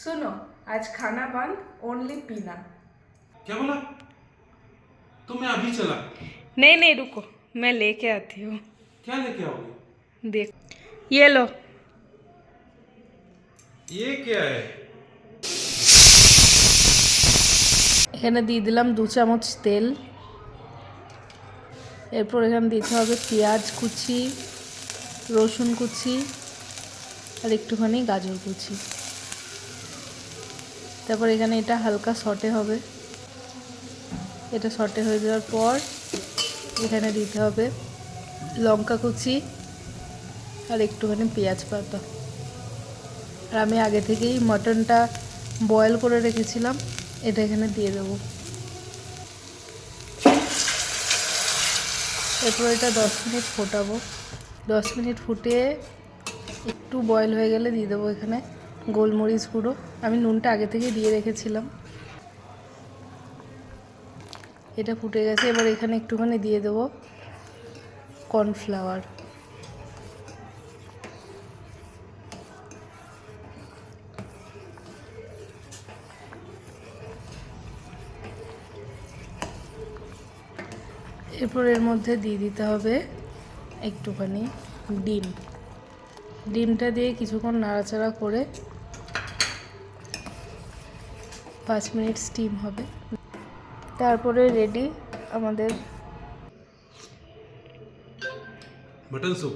सुनो, आज खाना बंद, ओनली पीना। क्या बोला? तो मैं अभी चला। नहीं नहीं रुको, मैं लेके आती हूँ। क्या लेके आओगे? देख, ये लो। ये क्या है? এখানে দিয়ে দিলাম 2 চামচ তেল। এরপর এখানে দিতে হবে পেঁয়াজ কুচি, রসুন কুচি আর একটুখানি গাজর কুচি। তারপর এখানে এটা হালকা সটে হবে। এটা সটে হয়ে যাওয়ার পর এখানে দিতে হবে লঙ্কা কুচি আর একটুখানি পেঁয়াজ পাতা। আর আমি আগে থেকেই মটনটা বয়েল করে রেখেছিলাম, এটা এখানে দিয়ে দেবো। এরপর এটা 10 মিনিট ফোটাবো। 10 মিনিট ফুটিয়ে একটু বয়েল হয়ে গেলে দিয়ে দেবো এখানে গোলমরিচ গুঁড়ো। আমি নুনটা আগে থেকে দিয়ে রেখেছিলাম। এটা ফুটে গেছে, এবার এখানে একটুখানি দিয়ে দেবো কর্নফ্লাওয়ার। এরপর এর মধ্যে দিয়ে দিতে হবে একটুখানি ডিম। ডিমটা দিয়ে কিছুক্ষণ নাড়াচাড়া করে 5 মিনিট স্টিম হবে। তারপরে রেডি আমাদের मटन सूप।